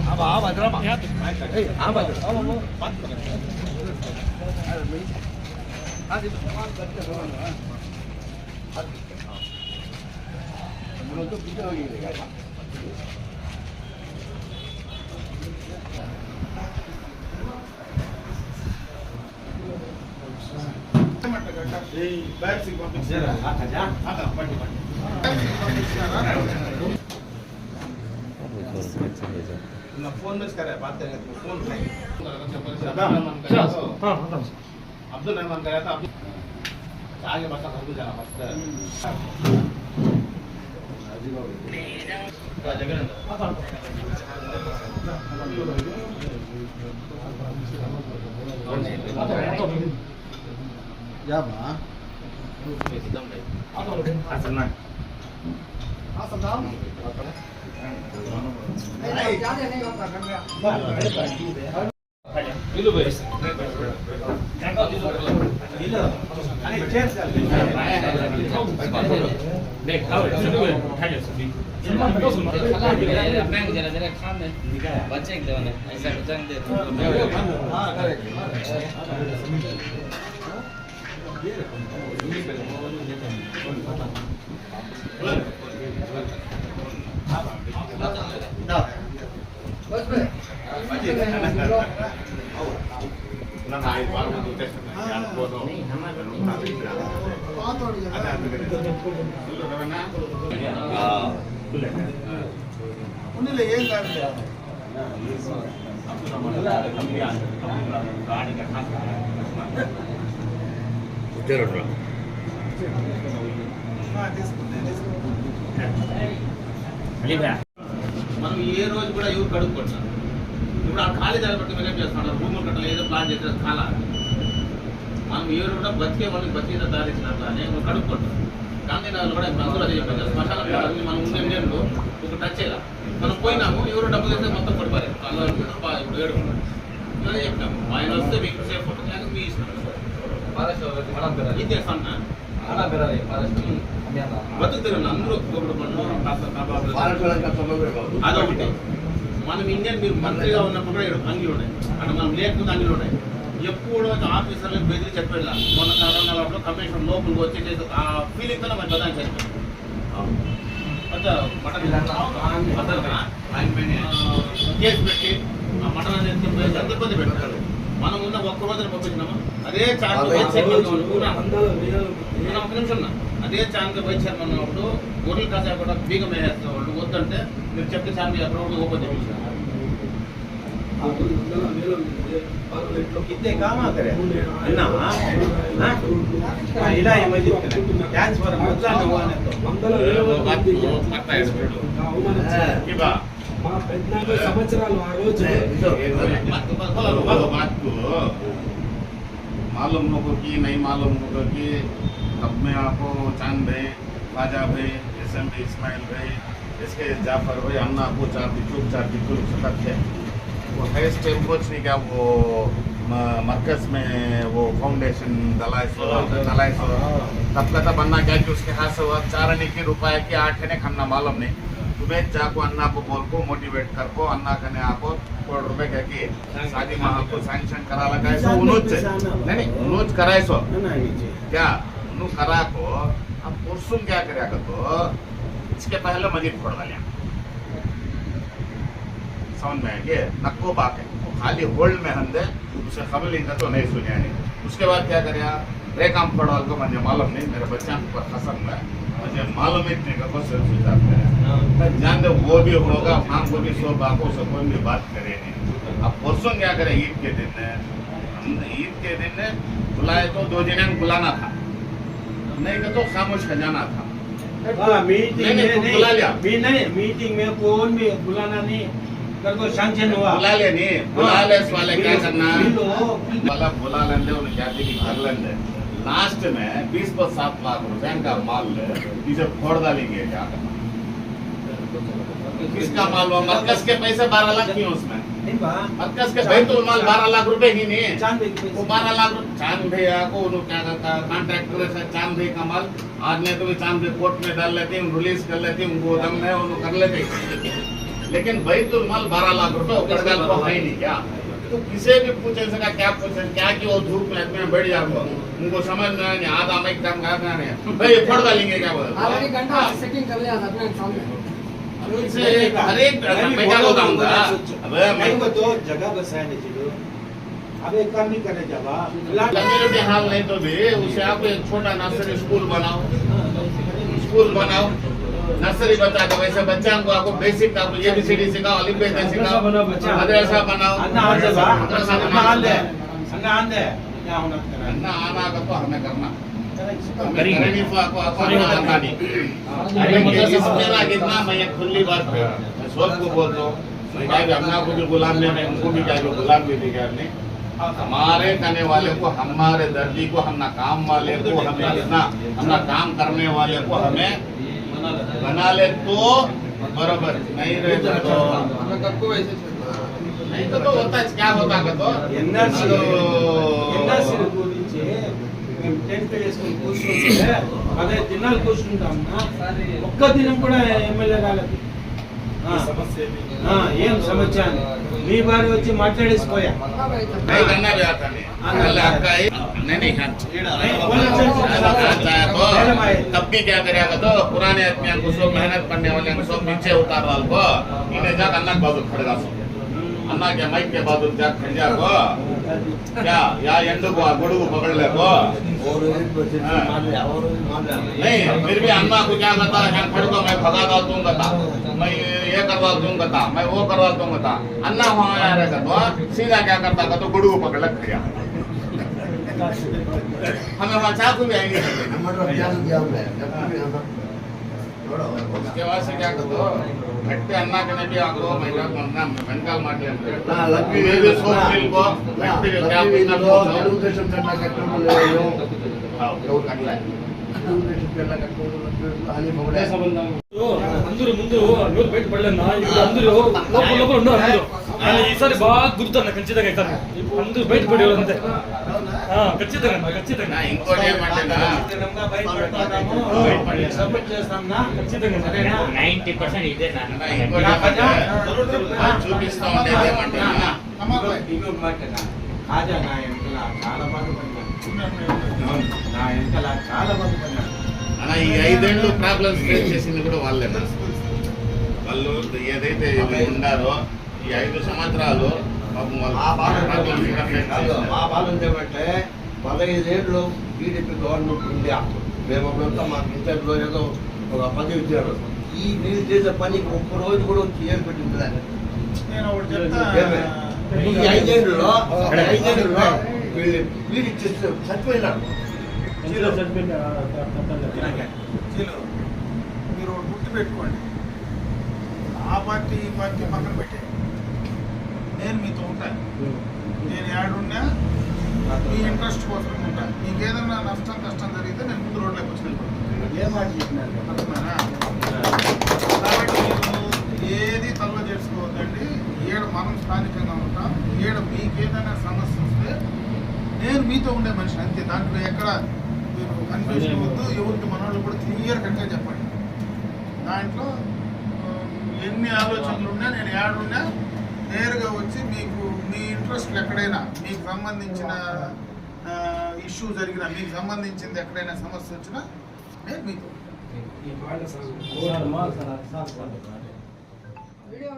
अब आप अदरा आप अदरा फोन में कर रहा है बात करेंगे फोन अब्दुल रहमान कराया था आगे बता अब्दुल जाना बच्चे ऐसा మనం ఏ రోజు కూడా ఎవరు కడుక్కుంటున్నారు ఇప్పుడు ఆ ఖాళీ జాగా పట్టి మీరు ఏం చేస్తున్నారు రూములు కట్టాలి ఏదో ప్లాన్ చేస్తే చాలా మనం ఎవరు కూడా బతికే వాళ్ళకి బతికేదా దారిచ్చినట్లానే కడుక్కుంటాం గాంధీనగర్లో కూడా ఇప్పుడు అందరూ అదే చెప్పారు శ్మశాన మనం ఉండే నీళ్ళు ఒక టచ్ చేయాలి మనం పోయినాము ఎవరు డబ్బు చేస్తే మొత్తం పడిపోయారు ఇప్పుడు ఏడుకున్నాం అదే చెప్పినాము ఆయన వస్తే మీకు సేఫ్ ఉంటుంది లేకపోతే మీ ఇష్టం ఇది చేస్తాను బతుకుతారు అందరూ అదొకటి మనం ఇండియన్ మీరు మంత్రిగా ఉన్నప్పుడు కూడా అంగిలు ఉన్నాయి అంటే మనం లేకుండా అంగిలు ఉన్నాయి ఎప్పుడు ఆఫీసర్లకు బెదిరి చెప్పేది మొన్న కరోనాలో కమిషన్ లోపలికి వచ్చి ఆ ఫీలింగ్ తో మన ప్రధాని చెప్పారు కేసు పెట్టి ఆ మటన్ అనేది ఎంత ఇబ్బంది పెట్టారు మనం ఉన్న ఒక్క రోజున పంపించినామా అదే ఛాన్స్ ఒక నిమిషం అదే ఛాన్స్ వైస్ చైర్మన్ ఉన్నప్పుడు గొర్రెలు కాసా కూడా బీగం వేసేస్తే వాళ్ళు వద్దంటే మీరు చెప్తే ఛాన్స్ ఎక్కడ ఓపెన్ చేయించారు कितने काम आ करे ना ఇలా ఏమైంది డాన్స్ వర మొదల నవానే తో మా పెద్దనాన్న సంవత్సరాలు ఆ రోజు मालूम लोगों की नहीं मालूम लोगों की अब मैं आपको चांद भाई ख्वाजा भाई एसएम भाई इस्माइल भाई इसके जाफर भाई अन्ना आपको चार दिक्कत सकत है वो हाईएस्ट टेम्पोच नहीं क्या वो मरकज में वो फाउंडेशन दलाई सो तब का तब अन्ना क्या कि उसके हाथ से वो 4 आने की रुपए की 8 आने खाना मालूम नहीं तुम्हें जाको अन्ना को बोल को मोटिवेट कर को अन्ना कने आपको करोड़ रुपए क्या कि शादी महल को सैंक्शन करा लगा है सो उन्होंने नहीं उन्होंने कराए सो क्या उन्होंने करा को अब पुरुषों क्या करेगा तो इसके पहले मस्जिद फोड़ डालिया समझ में आएंगे नक्को बात है खाली होल्ड में हंदे उसे खबर लिंगा तो नहीं सुनिया नहीं उसके बाद क्या करे रे काम पड़वाल को मुझे मालूम नहीं मेरे बच्चा पर खसम है मुझे मालूम इतने का कुछ सुझाव है जान दे वो भी होगा मां को भी सो बाको से कोई भी बात करे नहीं अब परसों क्या करे ईद के दिन बुलाए तो 2 जने बुलाना था नहीं तो खामोश खजाना था मीटिंग में कौन भी बुलाना नहीं को सैंक्शन हुआ बुला ले नहीं बुला ले वाले क्या करना वाला बुला लेंगे उन्हें क्या कर लेंगे लास्ट में 20-7 लाख रुपए का माल इसे फोड़ डालेंगे क्या करना किसका माल हुआ मरकज के पैसे 12 लाख क्यों उसमें मरकज के बैतुल माल 12 लाख रुपए ही नहीं चांद वो 12 लाख चांद भैया को उन्होंने क्या करता कॉन्ट्रैक्टर से चांद भाई का माल आज नहीं तो भी चांद भाई कोर्ट में डाल लेते हैं रिलीज कर लेते हैं उनको दम में उन्होंने कर लेते लेकिन बैतुल माल 12 लाख रुपए उकड़गल को है नहीं क्या तो किसी भी पूछे सका क्या पूछे क्या कि वो धूप में इतने बैठ जाते उनको समझ में नहीं आधा माइक काम करना नहीं भाई फोड़ डालेंगे क्या बोल आधे घंटा सेटिंग कर लिया अपने सामने हर एक मैं क्या बताऊंगा अबे मैं तो जगह बसाने चलो अब एक काम नहीं करने जावा कम्युनिटी हाल नहीं तो भी उसे आप एक छोटा नर्सरी स्कूल बनाओ नर्सरी बच्चा का वैसे बच्चा को आपको बेसिक आप एबीसीडी सिखाओ अलिफ सिखाओ मदरसा बनाओ अन्ना आना का तो हमें करना करेंगे को आना नहीं इसमें ना कितना मैं एक खुली बात मैं सबको बोलता हूँ मैं क्या भी अन्ना को भी गुलाम नहीं उनको भी क्या गुलाम भी नहीं करने हमारे करने वाले को हमारे दर्जी को हमना काम वाले को हमें कितना हमना काम करने वाले को हमें बना ले तो बराबर नहीं रहे तो नहीं तो होता क्या होता तो అదే దినాలు కూర్చుంటాం ఒక్క దినం కూడా ఎమ్మెల్యే రాలేదు ఏం సమస్య మీ వారు వచ్చి మాట్లాడేసిపోయా तब भी क्या करेगा तो पुराने आदमी को सब मेहनत करने वाले को सब नीचे उतार वाल को इन्हें जा अन्ना बाजू खड़ेगा अन्ना क्या माइक के बाजू जा खड़िया को क्या या एंडू को गुड़ू को पकड़ ले को नहीं फिर भी अन्ना को क्या कहता है खड़ को मैं भगा डाल दूंगा था मैं ये करवा दूंगा था मैं वो करवा दूंगा था अन्ना वहाँ आ रहेगा तो सीधा क्या करता था तो गुड़ू को पकड़ लिया हमें वहाँ चाकू भी आएंगे उसके बाद से क्या करो घट्टे अन्ना के भी आको महिला बनना बनकाल माटे लग्गी ये भी सोच मिल को घट्टे क्या बिना తెలుగుదేశం కన్నా కట్టలు ఎవరు కట్టలే తెలుగుదేశం కన్నా కట్టలు హాలి మొగడే అందరూ ముందు నోరు బయట పడలేనా ఇప్పుడు అందరూ లోపల ఉన్నారు అందరూ కానీ ఈసారి బాగా గుర్తున్నా ఖచ్చితంగా ఇక్కడ అందరూ బయట పడేవారు అంతే ఖచ్చితంగా ఇంకోటి ఏమంటే సపోర్ట్ చేస్తాంనా ఖచ్చితంగా 90% ఇదే చూపిస్తా ఉండేది ఏమంటే కాజా నా వెనకల చాలా బాధపడినాను నా వెనకల చాలా బాధపడినాను అలా ఈ 5 ఏళ్ళు ప్రాబ్లమ్స్ ఫేస్ చేసింది కూడా వాళ్ళేనా వాళ్ళు ఏదైతే ఉండారో ఈ 5 సంవత్సరాలు మా బాధ ఏమంటే 15 ఏళ్ళు టీడీపీ గవర్నమెంట్ ఉంది మేము అప్పుడంతా మాకు ఇంటర్లో ఏదో ఒక పదవి ఇచ్చారు ఈ వీళ్ళు చేసే పని ఒక్క రోజు కూడా వచ్చి ఏం పెట్టింది నేను ఒకటి చెప్తా ఈ 5 ఏళ్ళలో వీళ్ళు ఇచ్చేస్తే చచ్చిపోయినారు మీరు ఒకటి గుర్తు పెట్టుకోండి ఆ పార్టీ ఈ పార్టీ పక్కన పెట్టే నేను మీతో ఉంటాను నేను ఏడున్నా మీ ఇంట్రెస్ట్ కోసం ఉంటాను మీకు ఏదైనా నష్టం కష్టం జరిగితే నేను ముందు రోడ్లోకి వచ్చి ఏ మాట చెప్పినారు అర్థమేనా కాబట్టి మీరు ఏది తల్వ చేసుకోవద్దండి ఏడ మనం స్థానికంగా ఉంటాం ఏడ మీకు ఏదైనా సమస్య వస్తే నేను మీతో ఉండే మనిషిని అంతే దాంట్లో ఎక్కడ మీరు కన్ఫ్యూజన్ వద్దు ఎవరికి మనోళ్ళు కూడా క్లియర్ కట్గా చెప్పండి దాంట్లో ఎన్ని ఆలోచనలు ఉన్నా నేను ఏడున్నా నేరుగా వచ్చి మీకు మీ ఇంట్రెస్ట్లు ఎక్కడైనా మీకు సంబంధించిన ఇష్యూ జరిగినా మీకు సంబంధించింది ఎక్కడైనా సమస్య వచ్చినా నేను మీతో వీడియో